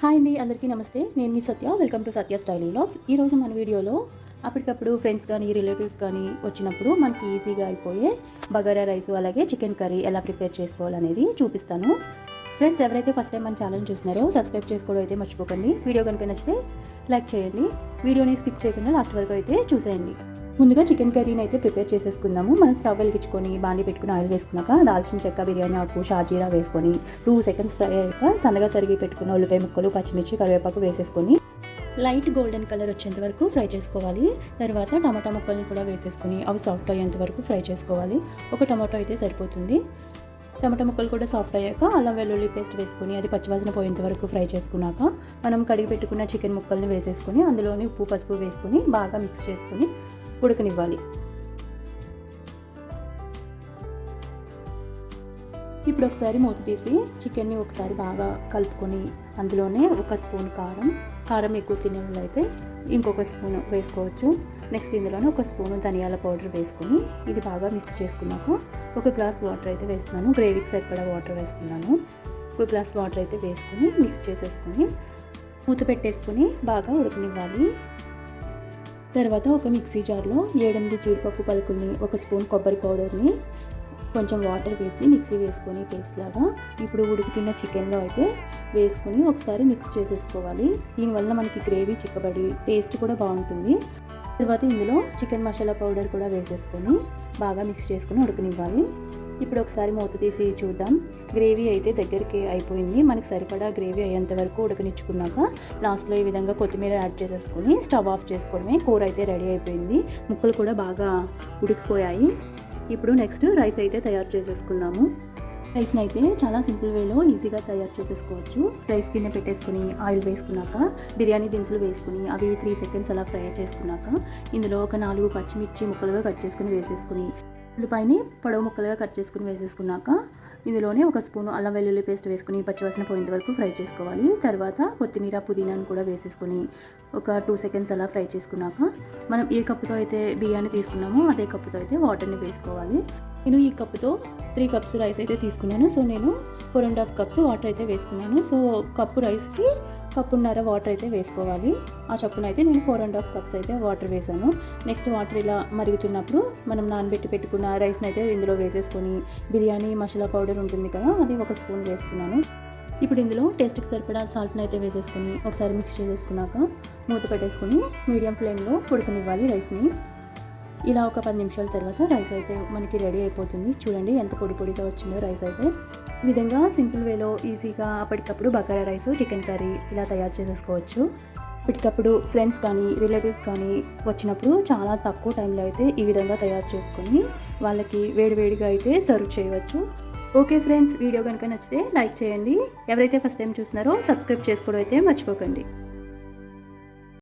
Hi అండి, అందరికీ నమస్తే. నేను మీ Satya. Welcome to Satya style vlogs. ఈరోజు మన వీడియోలో అప్పటికప్పుడు ఫ్రెండ్స్ కానీ రిలేటివ్స్ కానీ వచ్చినప్పుడు మనకి ఈజీగా అయిపోయే బగారా రైస్ అలాగే చికెన్ కర్రీ ఎలా ప్రిపేర్ చేసుకోవాలనేది చూపిస్తాను. ఫ్రెండ్స్, ఎవరైతే ఫస్ట్ టైం మన ఛానల్ చూస్తున్నారో సబ్స్క్రైబ్ చేసుకోవడం అయితే మర్చిపోకండి. వీడియో కనుక నచ్చితే లైక్ చేయండి. వీడియోని స్కిప్ చేయకుండా లాస్ట్ వరకు అయితే చూసేయండి. ముందుగా చికెన్ కర్రీని అయితే ప్రిపేర్ చేసేసుకుందాము. మనం స్టవ్ వెలిగించుకొని బాండి పెట్టుకుని ఆయిల్ వేసుకున్నాక దాల్చిన చెక్క, బిర్యానీ ఆకు, షాజీరా వేసుకొని 2 సెకండ్స్ ఫ్రై అయ్యాక సన్నగా తరిగి పెట్టుకున్న ఉల్లిపాయ ముక్కలు, పచ్చిమిర్చి, కరివేపాకు వేసేసుకొని లైట్ గోల్డెన్ కలర్ వచ్చేంత వరకు ఫ్రై చేసుకోవాలి. తర్వాత టమాటా ముక్కల్ని కూడా వేసేసుకొని అవి సాఫ్ట్ అయ్యేంత వరకు ఫ్రై చేసుకోవాలి. ఒక టమాటో అయితే సరిపోతుంది. టమాటా ముక్కలు కూడా సాఫ్ట్ అయ్యాక అల్లం వెల్లుల్లి పేస్ట్ వేసుకొని అది పచ్చివాసన పోయేంత వరకు ఫ్రై చేసుకున్నాక మనం కడిగి పెట్టుకున్న చికెన్ ముక్కల్ని వేసేసుకొని అందులోని ఉప్పు, పసుపు వేసుకొని బాగా మిక్స్ చేసుకొని ఉడకనివ్వాలి. ఇప్పుడు ఒకసారి మూత తీసి చికెన్ని ఒకసారి బాగా కలుపుకొని అందులోనే ఒక స్పూన్ కారం ఎక్కువ తినే వాళ్ళు అయితే ఇంకొక స్పూన్ వేసుకోవచ్చు. నెక్స్ట్ ఇందులోనే ఒక స్పూన్ ధనియాల పౌడర్ వేసుకొని ఇది బాగా మిక్స్ చేసుకున్నాక ఒక గ్లాస్ వాటర్ అయితే వేస్తున్నాను. గ్రేవీకి సరిపడా వాటర్ వేస్తున్నాను. ఒక గ్లాస్ వాటర్ అయితే వేసుకొని మిక్స్ చేసేసుకొని మూత పెట్టేసుకొని బాగా ఉడకనివ్వాలి. తర్వాత ఒక మిక్సీ జార్లో 7-8 జీడిపప్పు పలుకుల్ని, ఒక స్పూన్ కొబ్బరి పౌడర్ని, కొంచెం వాటర్ వేసి మిక్సీ వేసుకొని పేస్ట్ లాగా ఇప్పుడు ఉడుకుతున్న చికెన్లో అయితే వేసుకొని ఒకసారి మిక్స్ చేసేసుకోవాలి. దీనివల్ల మనకి గ్రేవీ చిక్కబడి టేస్ట్ కూడా బాగుంటుంది. తర్వాత ఇందులో చికెన్ మసాలా పౌడర్ కూడా వేసేసుకొని బాగా మిక్స్ చేసుకొని ఉడకనివ్వాలి. ఇప్పుడు ఒకసారి మూత తీసి చూద్దాం. గ్రేవీ అయితే దగ్గరికి అయిపోయింది. మనకి సరిపడా గ్రేవీ అయ్యేంత వరకు ఉడకనిచ్చుకున్నాక లాస్ట్లో ఈ విధంగా కొత్తిమీర యాడ్ చేసేసుకొని స్టవ్ ఆఫ్ చేసుకోవడమే. కూర అయితే రెడీ అయిపోయింది. ముక్కలు కూడా బాగా ఉడికిపోయాయి. ఇప్పుడు నెక్స్ట్ రైస్ అయితే తయారు చేసేసుకుందాము. రైస్ని అయితే చాలా సింపుల్ వేలో ఈజీగా తయారు చేసేసుకోవచ్చు. రైస్ గిన్నె పెట్టేసుకుని ఆయిల్ వేసుకున్నాక బిర్యానీ దినుసులు వేసుకుని అవి 3 సెకండ్స్ అలా ఫ్రై చేసుకున్నాక ఇందులో ఒక 4 పచ్చిమిర్చి ముక్కలుగా కట్ చేసుకుని వేసేసుకుని ఉల్లిపాయని పొడవు ముక్కలుగా కట్ చేసుకుని వేసేసుకున్నాక ఇందులోనే ఒక స్పూను అల్లం వెల్లుల్లి పేస్ట్ వేసుకుని పచ్చివాసన పోయేంత వరకు ఫ్రై చేసుకోవాలి. తర్వాత కొత్తిమీర, పుదీనాను కూడా వేసేసుకొని ఒక 2 సెకండ్స్ అలా ఫ్రై చేసుకున్నాక మనం ఏ కప్పుతో అయితే బియ్యాన్ని తీసుకున్నామో అదే కప్పుతో అయితే వాటర్ని వేసుకోవాలి. నేను ఈ కప్పుతో 3 కప్స్ రైస్ అయితే తీసుకున్నాను. సో నేను 4.5 కప్స్ వాటర్ అయితే వేసుకున్నాను. సో కప్పు రైస్కి కప్పున్నర వాటర్ అయితే వేసుకోవాలి. ఆ చప్పున అయితే నేను 4.5 కప్స్ అయితే వాటర్ వేసాను. నెక్స్ట్ వాటర్ ఇలా మరుగుతున్నప్పుడు మనం నానబెట్టి పెట్టుకున్న రైస్ని అయితే ఇందులో వేసేసుకొని బిర్యానీ మసాలా పౌడర్ ఉంటుంది కదా, అది 1 స్పూన్ వేసుకున్నాను. ఇప్పుడు ఇందులో టేస్ట్కి సరిపడా సాల్ట్ని అయితే వేసేసుకొని ఒకసారి మిక్స్ చేసేసుకున్నాక మూత పెట్టేసుకొని మీడియం ఫ్లేమ్లో ఉడకనివ్వాలి రైస్ని. ఇలా ఒక 10 నిమిషాల తర్వాత రైస్ అయితే మనకి రెడీ అయిపోతుంది. చూడండి ఎంత పొడి పొడిగా వచ్చిందో రైస్ అయితే. ఈ విధంగా సింపుల్ వేలో ఈజీగా అప్పటికప్పుడు బగారా రైస్, చికెన్ కర్రీ ఇలా తయారు చేసేసుకోవచ్చు. అప్పటికప్పుడు ఫ్రెండ్స్ కానీ రిలేటివ్స్ కానీ వచ్చినప్పుడు చాలా తక్కువ టైంలో అయితే ఈ విధంగా తయారు చేసుకొని వాళ్ళకి వేడివేడిగా అయితే సర్వ్ చేయవచ్చు. ఓకే ఫ్రెండ్స్, వీడియో కనుక నచ్చితే లైక్ చేయండి. ఎవరైతే ఫస్ట్ టైం చూస్తున్నారో సబ్స్క్రైబ్ చేసుకోవడం అయితే మర్చిపోకండి.